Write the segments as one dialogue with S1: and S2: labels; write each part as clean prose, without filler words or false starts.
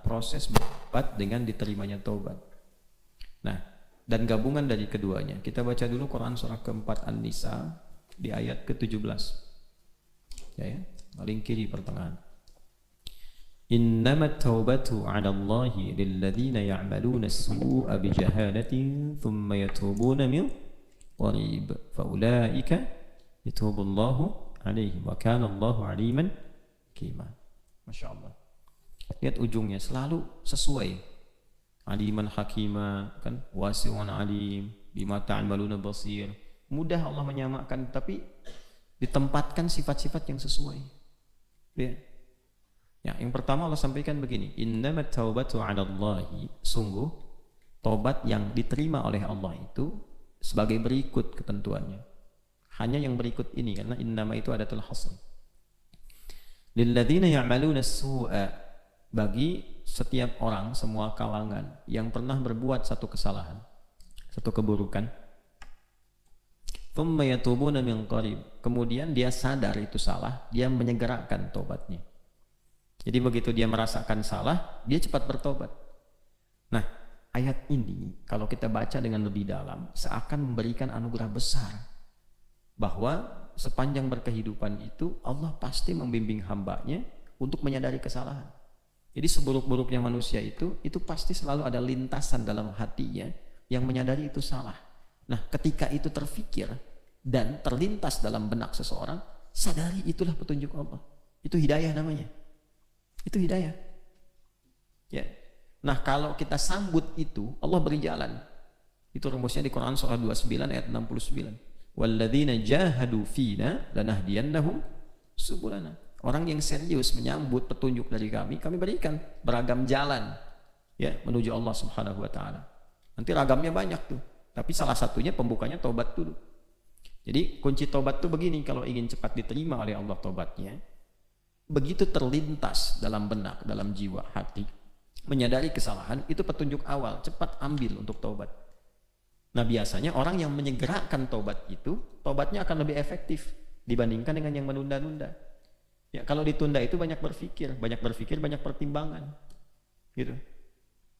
S1: proses bertobat dengan diterimanya taubat. Nah, dan gabungan dari keduanya. Kita baca dulu Quran surah keempat An-Nisa di ayat ke-17. Ya, paling kiri pertengahan. Innamat taubatu 'ala Allahi lilladzina ya'maluna as-su'a bijahalatin thumma yatubuna min qarib faulaika yatubullahu 'alaihim wa kana Allahu 'aliman hakima. Masyaallah. Lihat ujungnya selalu sesuai. Aliman hakima, kan, wasi'un alim, bima ta'maluna basir. Mudah Allah menyamakan, tapi ditempatkan sifat-sifat yang sesuai. Ya. Ya, yang pertama Allah sampaikan begini, innamat taubatu 'ala Allahi, sungguh taubat yang diterima oleh Allah itu sebagai berikut ketentuannya. Hanya yang berikut ini, karena innama itu adatul hasr. Lilladzina ya'maluna as-su'a, bagi setiap orang, semua kalangan yang pernah berbuat satu kesalahan, satu keburukan, thumma yatubuna min qarib, kemudian dia sadar itu salah, dia menyegerakan tobatnya. Jadi begitu dia merasakan salah, dia cepat bertobat. Nah, ayat ini kalau kita baca dengan lebih dalam, seakan memberikan anugerah besar bahwa sepanjang berkehidupan itu Allah pasti membimbing hambanya untuk menyadari kesalahan. Jadi seburuk-buruknya manusia itu pasti selalu ada lintasan dalam hatinya yang menyadari itu salah. Nah, ketika itu terfikir dan terlintas dalam benak seseorang, sadari itulah petunjuk Allah. Itu hidayah namanya. Itu hidayah. Ya. Nah, kalau kita sambut itu, Allah beri jalan. Itu rumusnya di Quran surah 29 ayat 69. Walladzina jahadu fina lanahdiyannahum subulana. Orang yang serius menyambut petunjuk dari kami berikan beragam jalan, ya, menuju Allah Subhanahu wa taala. Nanti ragamnya banyak tuh, tapi salah satunya pembukanya taubat dulu. Jadi kunci taubat tuh begini, kalau ingin cepat diterima oleh Allah taubatnya, begitu terlintas dalam benak, dalam jiwa, hati, menyadari kesalahan, itu petunjuk awal, cepat ambil untuk taubat. Nah, biasanya orang yang menyegerakan taubat itu, taubatnya akan lebih efektif dibandingkan dengan yang menunda-nunda. Ya, kalau ditunda itu banyak berpikir, banyak pertimbangan, gitu.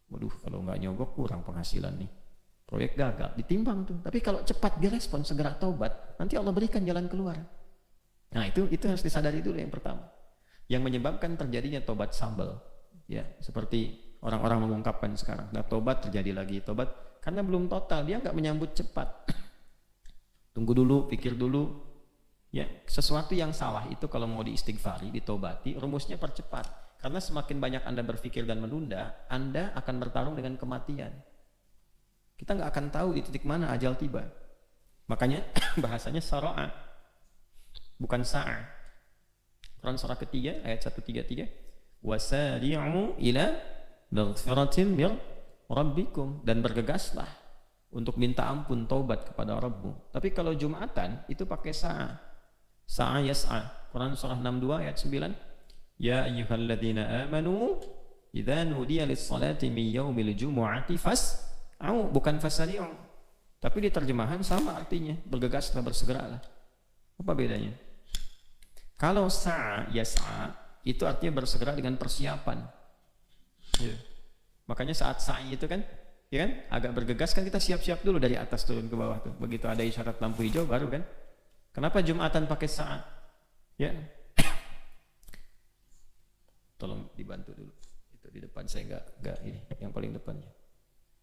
S1: Waduh, kalau nggak nyogok kurang penghasilan nih, proyek gagal, ditimbang tuh. Tapi kalau cepat direspon, segera taubat, nanti Allah berikan jalan keluar. Nah, itu harus disadari dulu yang pertama. Yang menyebabkan terjadinya tobat sambal, ya, seperti orang-orang mengungkapkan sekarang, nah tobat terjadi lagi, tobat karena belum total, dia nggak menyambut cepat. Tunggu dulu, pikir dulu. Ya, sesuatu yang salah itu kalau mau diistighfari, ditobati, rumusnya percepat. Karena semakin banyak Anda berpikir dan menunda, Anda akan bertarung dengan kematian. Kita nggak akan tahu di titik mana ajal tiba. Makanya bahasanya sara'a, bukan sa'a. Quran surah ketiga ayat 133, wasari'u ila maghfiratin mir rabbikum, dan bergegaslah untuk minta ampun, taubat kepada Rabbu. Tapi kalau Jumatan itu pakai sa'a. Sa'a yas'a. Quran surah 62 ayat 9. Ya ayyuhalladzina amanu idza nudiya lis-salati min yaumil jumu'ati fas'au, bukan fasari'u. Tapi di terjemahan sama artinya, bergegaslah, bersegeralah. Apa bedanya? Kalau sa'a yas'a itu artinya bersegera dengan persiapan. Ya. Makanya saat sa'i itu kan, ya kan, agak bergegas kan, kita siap-siap dulu dari atas turun ke bawah tuh. Begitu ada isyarat lampu hijau baru kan. Kenapa Jumatan pakai saat? Ya, tolong dibantu dulu. Itu di depan saya nggak ini, yang paling depannya.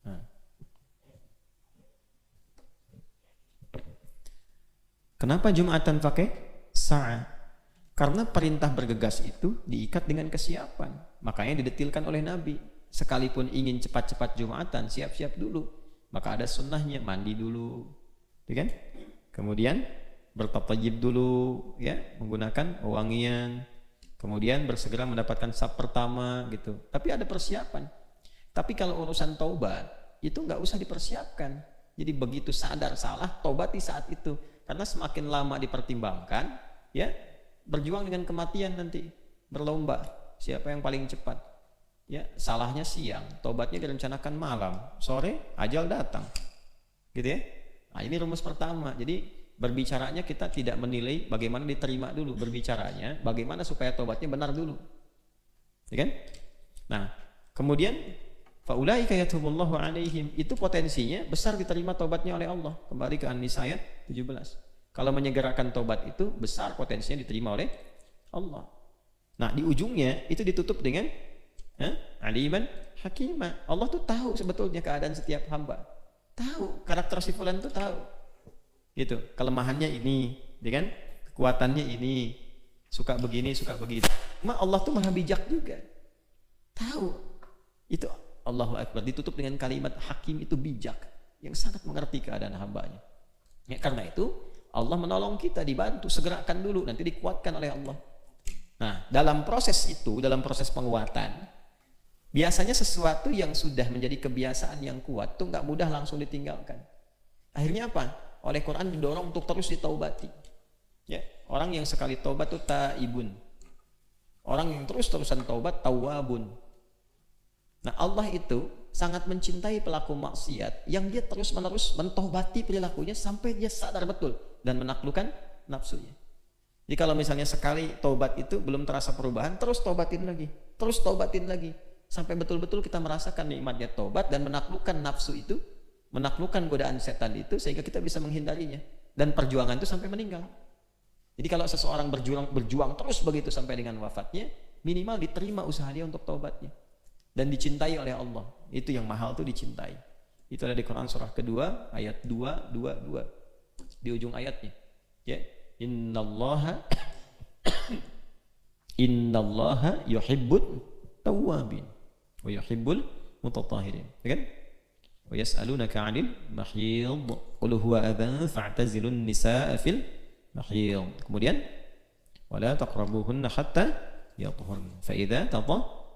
S1: Nah. Kenapa Jumatan pakai saat? Karena perintah bergegas itu diikat dengan kesiapan. Makanya didetilkan oleh Nabi. Sekalipun ingin cepat-cepat Jumatan, siap-siap dulu. Maka ada sunnahnya, mandi dulu, ya kan? Kemudian bertatayib dulu, ya, menggunakan wangian, kemudian bersegera mendapatkan saf pertama gitu. Tapi ada persiapan. Tapi kalau urusan taubat itu nggak usah dipersiapkan. Jadi begitu sadar salah, taubati saat itu. Karena semakin lama dipertimbangkan, ya, berjuang dengan kematian nanti, berlomba siapa yang paling cepat. Ya, salahnya siang, taubatnya direncanakan malam, sore ajal datang, gitu ya. Nah, ini rumus pertama. Jadi berbicaranya kita tidak menilai bagaimana diterima dulu, berbicaranya bagaimana supaya tobatnya benar dulu, ya kan? Nah, Kemudian faulaika yatubullahu alaihim, itu potensinya besar diterima tobatnya oleh Allah. Kembali ke An-Nisa ayat 17. Kalau menyegerakan tobat itu besar potensinya diterima oleh Allah. Nah, di ujungnya itu ditutup dengan aliman hakimah. Allah tuh tahu sebetulnya keadaan setiap hamba. Tahu karakter si fulan tuh tahu. Gitu. Kelemahannya ini, dengan kekuatannya ini, suka begini, suka begitu. Cuma Allah tuh maha bijak juga. Tahu. Itu Allahu Akbar, ditutup dengan kalimat hakim, itu bijak, yang sangat mengerti keadaan hambanya. Ya, karena itu Allah menolong kita, dibantu, segerakan dulu, nanti dikuatkan oleh Allah. Nah, dalam proses itu, dalam proses penguatan, biasanya sesuatu yang sudah menjadi kebiasaan yang kuat tuh nggak mudah langsung ditinggalkan. Akhirnya apa? Oleh Quran didorong untuk terus ditaubati. Ya, orang yang sekali taubat tuh taibun. Orang yang terus-terusan taubat tawabun. Nah, Allah itu sangat mencintai pelaku maksiat yang dia terus-menerus mentobati perilakunya sampai dia sadar betul dan menaklukkan nafsunya. Jadi kalau misalnya sekali tobat itu belum terasa perubahan, terus tobatin lagi, sampai betul-betul kita merasakan nikmatnya tobat dan menaklukkan nafsu itu, menaklukkan godaan setan itu, sehingga kita bisa menghindarinya. Dan perjuangan itu sampai meninggal. Jadi kalau seseorang berjuang terus begitu sampai dengan wafatnya, minimal diterima usaha dia untuk taubatnya. Dan dicintai oleh Allah. Itu yang mahal, tuh dicintai. Itu ada di Quran surah kedua ayat 222 di ujung ayatnya. Ya, innallaha yuhibbut tawwabin wa yuhibbul mutatahhirin. Ya kan? Wa yas'alunaka 'anil mahiyid qul huwa adhan fa'tazilun nisaa fil mahiyid. Kemudian wala taqrabuhunna hatta yatahharna fa idza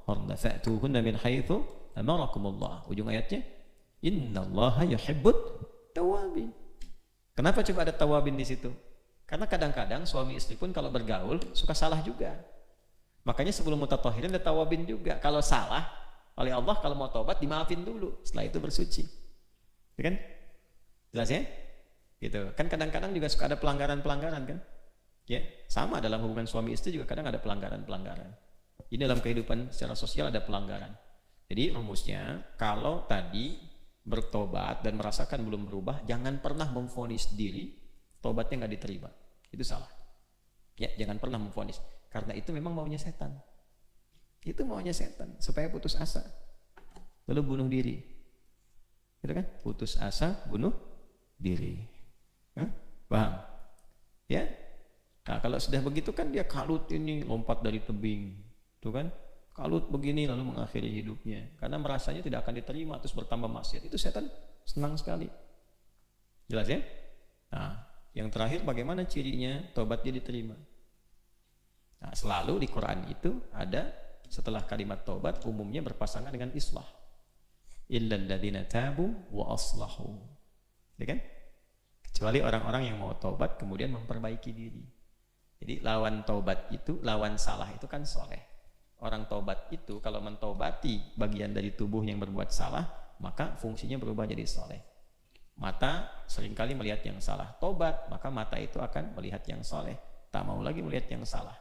S1: fa'tuhunna min haitsu amarakumullah. Ujung ayatnya innallaha yuhibbut tawwabin. Kenapa coba ada tawabin di situ? Karena kadang-kadang suami istri pun kalau bergaul suka salah juga. Makanya sebelum mutatahhirin ada tawabin juga. Kalau salah oleh Allah, kalau mau tobat dimaafin dulu, setelah itu bersuci. Ya kan? Jelas ya? Gitu. Kan kadang-kadang juga suka ada pelanggaran-pelanggaran kan? Ya, sama dalam hubungan suami istri juga kadang ada pelanggaran-pelanggaran. Ini dalam kehidupan secara sosial ada pelanggaran. Jadi rumusnya, kalau tadi bertobat dan merasakan belum berubah, jangan pernah memvonis diri tobatnya nggak diterima. Itu salah. Ya, jangan pernah memvonis. Karena itu memang maunya setan. Itu maunya setan supaya putus asa, lalu bunuh diri. Gitu kan? Putus asa, bunuh diri. Hah? Paham? Ya. Nah, kalau sudah begitu kan dia kalut ini, lompat dari tebing. Tuh kan, kalut begini lalu mengakhiri hidupnya karena merasanya tidak akan diterima, terus bertambah maksiat. Itu setan senang sekali. Jelas ya? Nah, yang terakhir bagaimana cirinya tobat dia diterima? Nah, selalu di Quran itu ada setelah kalimat tobat umumnya berpasangan dengan islah. Illal ladzina tabu wa aslahu. Ya kan? Kecuali orang-orang yang mau tobat kemudian memperbaiki diri. Jadi lawan tobat itu, lawan salah itu kan soleh. Orang tobat itu kalau mentobati bagian dari tubuh yang berbuat salah, maka fungsinya berubah jadi soleh. Mata seringkali melihat yang salah, tobat maka mata itu akan melihat yang soleh, tak mau lagi melihat yang salah.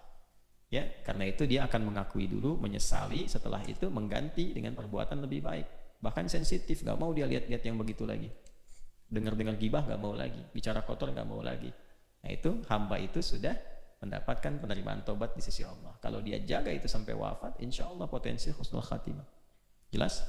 S1: Ya, karena itu dia akan mengakui dulu, menyesali, setelah itu mengganti dengan perbuatan lebih baik. Bahkan sensitif, gak mau dia lihat-lihat yang begitu lagi. Dengar-dengar gibah gak mau lagi, bicara kotor gak mau lagi. Nah itu hamba itu sudah mendapatkan penerimaan tobat di sisi Allah. Kalau dia jaga itu sampai wafat, insya Allah potensi husnul khatimah. Jelas?